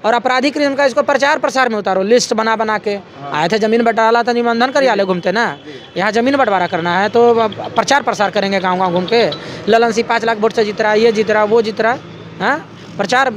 और आपराधिक का इसको प्रचार प्रसार में उतारो, लिस्ट बना बना के। आए थे जमीन बंटवारा था, निबंधन कार्यालय घूमते ना, यहाँ जमीन बंटवारा करना है तो प्रचार प्रसार करेंगे गाँव गाँव घूम के। ललन सिंह 5 लाख वोट से जीत रहा है, ये जीत रहा, वो जीत रहा। हाँ, प्रचार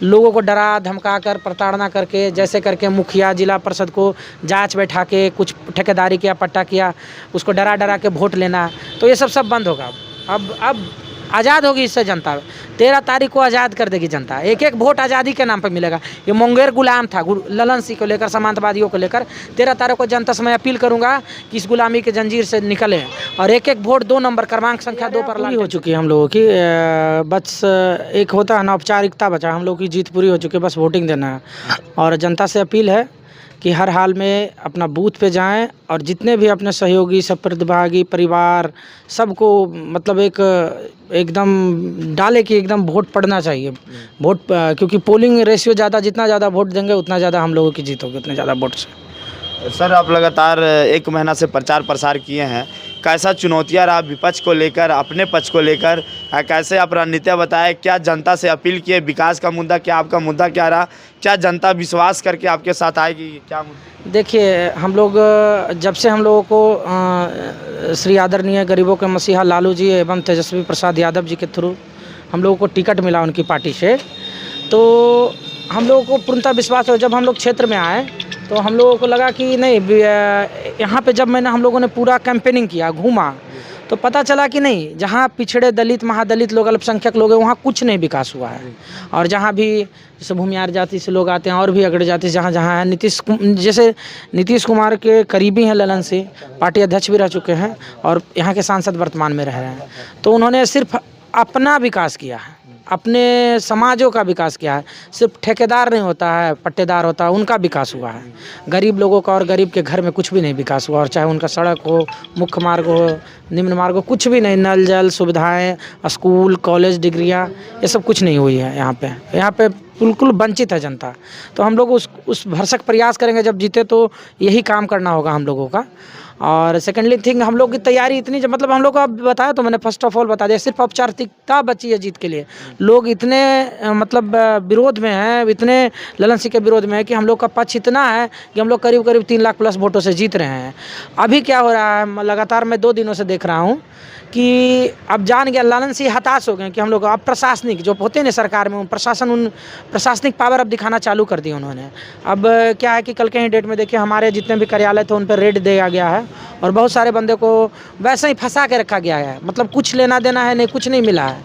लोगों को डरा धमका कर प्रताड़ना करके, जैसे करके मुखिया जिला परिषद को जांच बैठा के कुछ ठेकेदारी किया, पट्टा किया, उसको डरा डरा के वोट लेना, तो ये सब बंद होगा। अब आज़ाद होगी इससे जनता। 13 तारीख को आज़ाद कर देगी जनता। एक एक वोट आज़ादी के नाम पर मिलेगा। ये मुंगेर गुलाम था ललन सिंह को लेकर, समांतवादियों को लेकर। 13 तारीख को जनता से मैं अपील करूंगा कि इस गुलामी के जंजीर से निकलें और एक एक वोट 2 नंबर क्रमांक संख्या 2 पर हो चुकी है हम लोगों की। बस एक होता है ना औपचारिकता बचा, हम लोग की जीत पूरी हो चुकी है, बस वोटिंग देना है। और जनता से अपील है कि हर हाल में अपना बूथ पे जाएं और जितने भी अपने सहयोगी, सब प्रतिभागी, परिवार, सबको मतलब एकदम डाले कि एकदम वोट पड़ना चाहिए। वोट क्योंकि पोलिंग रेशियो ज़्यादा, जितना ज़्यादा वोट देंगे उतना ज़्यादा हम लोगों की जीत होगी, उतने ज़्यादा वोट से। सर, आप लगातार 1 महीना से प्रचार प्रसार किए हैं, कैसा चुनौतियाँ रहा विपक्ष को लेकर, अपने पक्ष को लेकर, कैसे आप रणनीतियाँ बताएं, क्या जनता से अपील किए, विकास का मुद्दा क्या, आपका मुद्दा क्या रहा, क्या जनता विश्वास करके आपके साथ आएगी, क्या मुद्दा? देखिए, हम लोग जब से हम लोगों को श्री आदरणीय गरीबों के मसीहा लालू जी एवं तेजस्वी प्रसाद यादव जी के थ्रू हम लोगों को टिकट मिला उनकी पार्टी से, तो हम लोगों को पूर्णतः विश्वास हो। जब हम लोग क्षेत्र में आए तो हम लोगों को लगा कि नहीं, यहाँ पे जब हम लोगों ने पूरा कैंपेनिंग किया, घूमा, तो पता चला कि नहीं, जहाँ पिछड़े दलित, महादलित लोग, अल्पसंख्यक लोग हैं, वहाँ कुछ नहीं विकास हुआ है। और जहाँ भी जैसे भूमियार जाति से लोग आते हैं और भी अग्र जाति जहाँ जहाँ है, जैसे नीतीश कुमार के करीबी हैं ललन सिंह, पार्टी अध्यक्ष भी रह चुके हैं और यहाँ के सांसद वर्तमान में रह रहे हैं, तो उन्होंने सिर्फ अपना विकास किया है, अपने समाजों का विकास किया है। सिर्फ ठेकेदार नहीं होता है, पट्टेदार होता है, उनका विकास हुआ है। गरीब लोगों का और गरीब के घर में कुछ भी नहीं विकास हुआ, और चाहे उनका सड़क हो, मुख्य मार्ग हो, निम्न मार्ग हो, कुछ भी नहीं। नल जल सुविधाएं, स्कूल, कॉलेज, डिग्रियां, ये सब कुछ नहीं हुई है यहाँ पे बिल्कुल वंचित है जनता। तो हम लोग उस भरसक प्रयास करेंगे, जब जीते तो यही काम करना होगा हम लोगों का। और सेकेंडली थिंग, हम लोग की तैयारी इतनी, मतलब हम लोग को अब बताया तो मैंने फर्स्ट ऑफ ऑल बता दिया, सिर्फ औपचारिकता बची है जीत के लिए। लोग इतने मतलब विरोध में हैं, इतने ललन सिंह के विरोध में है कि हम लोग का पक्ष इतना है कि हम लोग करीब 3 लाख प्लस वोटों से जीत रहे हैं। अभी क्या हो रहा है, लगातार मैं 2 दिनों से देख रहा हूँ कि अब जान गया ललन सिंह हताश हो गए कि हम लोग अब प्रशासनिक जो होते हैं ना सरकार में, प्रशासनिक पावर अब दिखाना चालू कर दी उन्होंने। अब क्या है कि कल के ही डेट में देखिए, हमारे जितने भी कार्यालय थे उन पर रेड दिया गया है और बहुत सारे बंदे को वैसे ही फंसा के रखा गया है। मतलब कुछ लेना देना है नहीं, कुछ नहीं मिला है,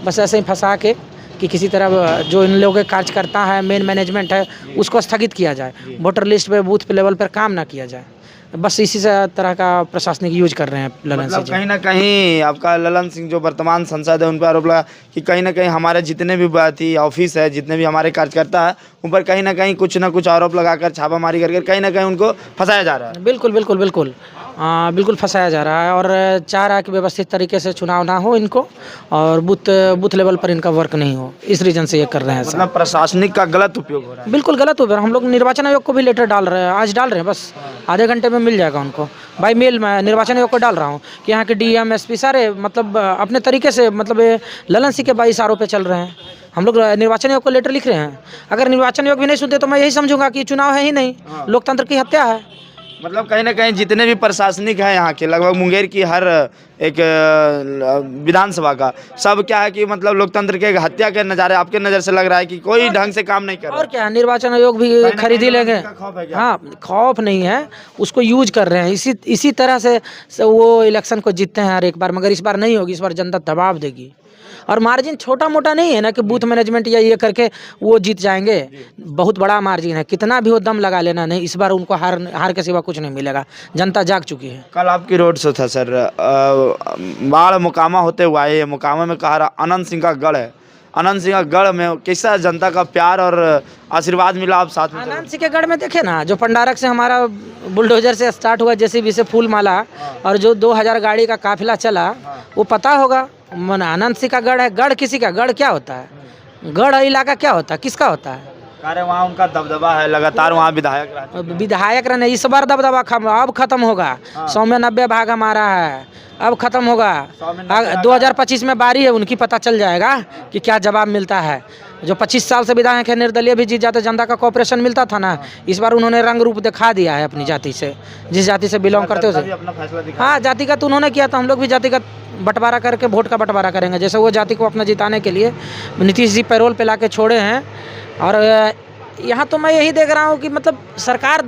बस ऐसे ही फंसा के कि किसी तरह जो इन लोगों के कार्यकर्ता है, मेन मैनेजमेंट है, उसको स्थगित किया जाए, वोटर लिस्ट पे बूथ पे लेवल पर काम ना किया जाए। बस इसी से तरह का प्रशासनिक यूज कर रहे हैं ललन सिंह। कहीं ना कहीं आपका ललन सिंह जो वर्तमान सांसद है, उन पर आरोप लगा कि कहीं ना कहीं हमारे जितने भी ऑफिस है, जितने भी हमारे कार्यकर्ता है, उन पर कहीं ना कहीं कुछ ना कुछ आरोप लगाकर, छापामारी करके कहीं ना कहीं उनको फंसाया जा रहा है। बिल्कुल फंसाया जा रहा है और चाह रहा है कि व्यवस्थित तरीके से चुनाव ना हो इनको, और बूथ लेवल पर इनका वर्क नहीं हो, इस रीजन से ये कर रहे हैं। मतलब प्रशासनिक का गलत उपयोग हो रहा है। बिल्कुल गलत उपयोग। हम लोग निर्वाचन आयोग को भी लेटर डाल रहे हैं, आज डाल रहे हैं, बस आधे घंटे में मिल जाएगा उनको। बाई मेल मैं निर्वाचन आयोग को डाल रहा हूँ कि यहाँ के DM SP सारे मतलब अपने तरीके से, मतलब ललन सिंह के 22 आरोप चल रहे हैं। हम लोग निर्वाचन आयोग को लेटर लिख रहे हैं। अगर निर्वाचन आयोग भी नहीं सुनते तो मैं यही समझूंगा कि चुनाव है ही नहीं, लोकतंत्र की हत्या है। मतलब कहीं ना कहीं जितने भी प्रशासनिक हैं यहाँ के, लगभग मुंगेर की हर एक विधानसभा का, सब क्या है कि मतलब लोकतंत्र के हत्या के नज़ारे आपके नज़र से लग रहा है कि कोई ढंग से काम नहीं कर रहा। और क्या, निर्वाचन आयोग भी खरीद ही लेंगे। हाँ, खौफ नहीं है, उसको यूज कर रहे हैं। इसी तरह से वो इलेक्शन को जीतते हैं हर एक बार, मगर इस बार नहीं होगी। इस बार जनता दबाव देगी और मार्जिन छोटा मोटा नहीं है ना कि बूथ मैनेजमेंट या ये करके वो जीत जाएंगे। बहुत बड़ा मार्जिन है, कितना भी वो दम लगा लेना नहीं, इस बार उनको हार के सिवा कुछ नहीं मिलेगा। जनता जाग चुकी है। कल आपकी रोड शो था सर, बाढ़ मुकामा होते हुए आए, मुकामा में कहा अनंत सिंह का गढ़ है, अनंत सिंह का गढ़ में कैसा जनता का प्यार और आशीर्वाद मिला आप साथ में? अनंत सिंह के गढ़ में देखे ना, जो पंडारक से हमारा बुलडोजर से स्टार्ट हुआ, JCB से फूल माला, और जो 2000 गाड़ी का काफिला चला, वो पता होगा। अनंत सिंह का गढ़ है। गढ़ किसी का, गढ़ क्या होता है, गढ़ इलाका क्या होता है, किसका होता है? अरे वहाँ उनका दबदबा है, लगातार वहाँ विधायक रहने। इस बार दबदबा अब खत्म होगा। 100 में 90 भाग हमारा है, अब खत्म होगा। 2025 में बारी है उनकी, पता चल जाएगा कि क्या जवाब मिलता है। जो 25 साल से विधायक है, निर्दलीय भी जीत जाते, जनता का कोऑपरेशन मिलता था ना, इस बार उन्होंने रंग रूप दिखा दिया है अपनी जाति से, जिस जाति से बिलोंग करते हो। अपना फैसला दिखा। हाँ, जातिगत उन्होंने किया, तो हम लोग भी जातिगत बंटवारा करके वोट का बंटवारा करेंगे। जैसे वो जाति को अपना जिताने के लिए नीतीश जी पैरोल पे लाके छोड़े हैं। और यहाँ तो मैं यही देख रहा हूँ कि मतलब सरकार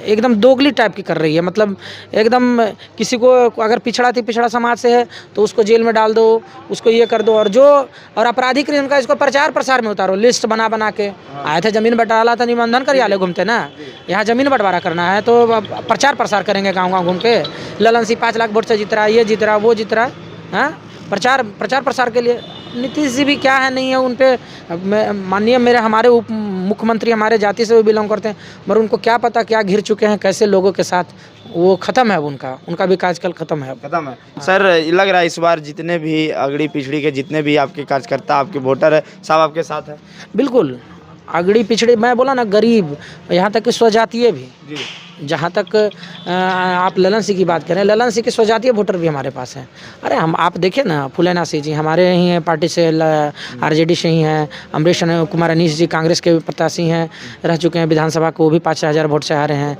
एकदम दोगली टाइप की कर रही है। मतलब एकदम किसी को अगर पिछड़ा समाज से है तो उसको जेल में डाल दो, उसको ये कर दो, और आपराधिक उनका इसको प्रचार प्रसार में उतारो, लिस्ट बना के आए थे। जमीन बंटवारा था, निबंधन कार्यालय घूमते ना, यहाँ जमीन बंटवारा करना है तो प्रचार प्रसार करेंगे गाँव घूम के। ललन सिंह 5 लाख वोट से जीत रहा है, ये जीत रहा है, वो जीत रहा है। हाँ, प्रचार प्रसार के लिए नीतीश जी भी क्या है नहीं है, उन पे माननीय हमारे उप मुख्यमंत्री हमारे जाति से भी बिलोंग करते हैं, मगर उनको क्या पता क्या घिर चुके हैं कैसे लोगों के साथ। वो ख़त्म है, उनका भी कार्यकाल ख़त्म है। सर, लग रहा है इस बार जितने भी अगड़ी पिछड़ी के जितने भी आपके कार्यकर्ता, आपके वोटर है, सब आपके साथ है। बिल्कुल, अगड़ी पिछड़ी, मैं बोला ना, गरीब, यहाँ तक कि स्वजातीय भी। जहाँ तक आप ललन सिंह की बात करें, ललन सिंह के स्वजातीय वोटर भी हमारे पास हैं। अरे आप देखिए ना, फूलेना सिंह जी हमारे ही हैं, पार्टी से आरजेडी से ही हैं। अमरीश कुमार अनीश जी कांग्रेस के प्रत्याशी हैं, रह चुके हैं विधानसभा को, वो भी 5,000 वोट से हारे हैं।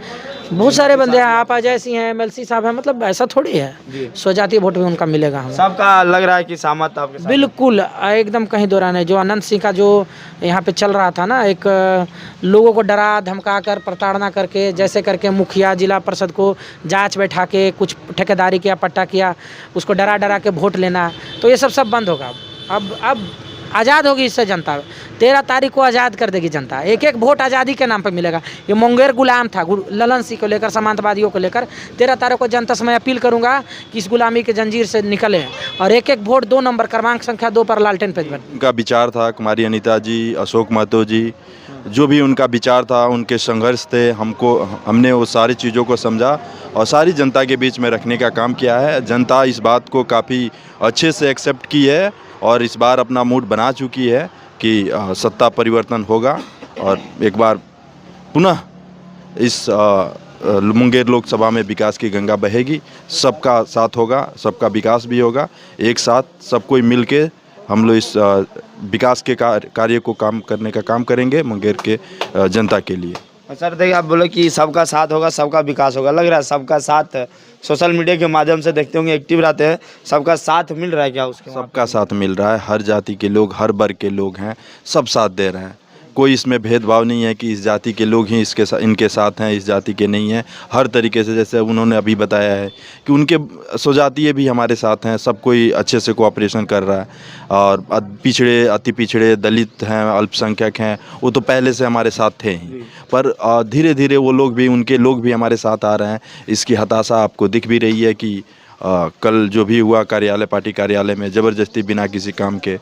बहुत सारे बंदे हैं, आप अजय सिंह हैं, एमएलसी साहब हैं। मतलब ऐसा थोड़ी है, स्वजातीय वोट भी उनका मिलेगा हमें। सबका लग रहा है कि सहमत आपके साथ। बिल्कुल, एकदम कहीं दो राय। जो अनंत सिंह का जो यहाँ पे चल रहा था ना, एक लोगों को डरा धमका कर प्रताड़ना करके, जैसे करके मुखिया जिला परिषद को जांच बैठा के कुछ ठेकेदारी किया, पट्टा किया, उसको डरा के वोट लेना, तो ये सब बंद होगा। अब आज़ाद होगी इससे जनता। 13 तारीख को आज़ाद कर देगी जनता। एक वोट आज़ादी के नाम पर मिलेगा। ये मुंगेर गुलाम था ललन सिंह को लेकर, समांतवादियों को लेकर। 13 तारीख को जनता से मैं अपील करूंगा कि इस गुलामी के जंजीर से निकले और एक वोट 2 नंबर क्रमांक संख्या 2 पर लालटेन पेज पर। उनका विचार था, कुमारी अनीता जी, अशोक महतो जी, जो भी उनका विचार था, उनके संघर्ष थे, हमने वो सारी चीज़ों को समझा और सारी जनता के बीच में रखने का काम किया है। जनता इस बात को काफ़ी अच्छे से एक्सेप्ट की है और इस बार अपना मूड बना चुकी है कि सत्ता परिवर्तन होगा और एक बार पुनः इस मुंगेर लोकसभा में विकास की गंगा बहेगी। सबका साथ होगा, सबका विकास भी होगा। एक साथ सब कोई मिल के हम लोग इस विकास के कार्य को काम करने का काम करेंगे मुंगेर के जनता के लिए। सर, देखिए, आप बोले कि सबका साथ होगा, सबका विकास होगा। लग रहा है सबका साथ सोशल मीडिया के माध्यम से देखते होंगे, एक्टिव रहते हैं, सबका साथ मिल रहा है क्या? उसके सबका साथ मिल रहा है, हर जाति के लोग, हर वर्ग के लोग हैं, सब साथ दे रहे हैं। कोई इसमें भेदभाव नहीं है कि इस जाति के लोग ही इनके साथ हैं, इस जाति के नहीं हैं। हर तरीके से, जैसे उन्होंने अभी बताया है कि उनके स्वजातीय भी हमारे साथ हैं, सब कोई अच्छे से कोऑपरेशन कर रहा है। और पिछड़े, अति पिछड़े, दलित हैं, अल्पसंख्यक हैं, वो तो पहले से हमारे साथ थे ही, पर धीरे धीरे वो लोग भी, उनके लोग भी हमारे साथ आ रहे हैं। इसकी हताशा आपको दिख भी रही है कि कल जो भी हुआ पार्टी कार्यालय में, ज़बरदस्ती बिना किसी काम के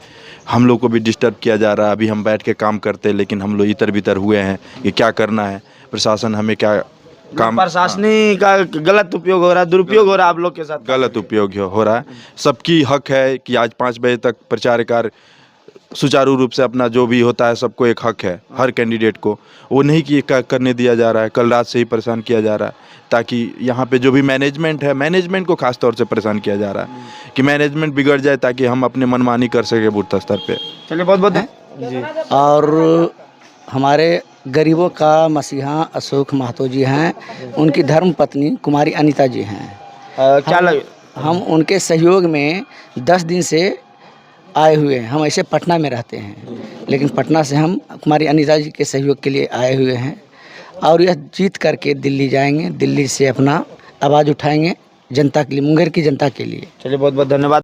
हम लोग को भी डिस्टर्ब किया जा रहा है। अभी हम बैठ के काम करते, लेकिन हम लोग इतर बितर हुए हैं कि क्या करना है, प्रशासन हमें क्या काम, प्रशासनिक का गलत उपयोग हो रहा है, दुरुपयोग हो रहा है आप लोग के साथ। गलत उपयोग हो रहा है। सबकी हक है कि आज 5 बजे तक प्रचार कार्य सुचारू रूप से अपना जो भी होता है, सबको एक हक है, हर कैंडिडेट को, वो नहीं कि करने दिया जा रहा है। कल रात से ही परेशान किया जा रहा है ताकि यहाँ पे जो भी मैनेजमेंट है, मैनेजमेंट को खास तौर से परेशान किया जा रहा है कि मैनेजमेंट बिगड़ जाए ताकि हम अपने मनमानी कर सके बूथ स्तर पे। चलिए, बहुत बहुत जी। और हमारे गरीबों का मसीहा अशोक महतो जी हैं, उनकी धर्म पत्नी कुमारी अनीता जी हैं। क्या लगे? हम उनके सहयोग में 10 दिन से आए हुए हैं। हम ऐसे पटना में रहते हैं, लेकिन पटना से हम कुमारी अनीता जी के सहयोग के लिए आए हुए हैं और यह जीत करके दिल्ली जाएंगे। दिल्ली से अपना आवाज़ उठाएंगे जनता के लिए, मुंगेर की जनता के लिए। चलिए, बहुत बहुत धन्यवाद।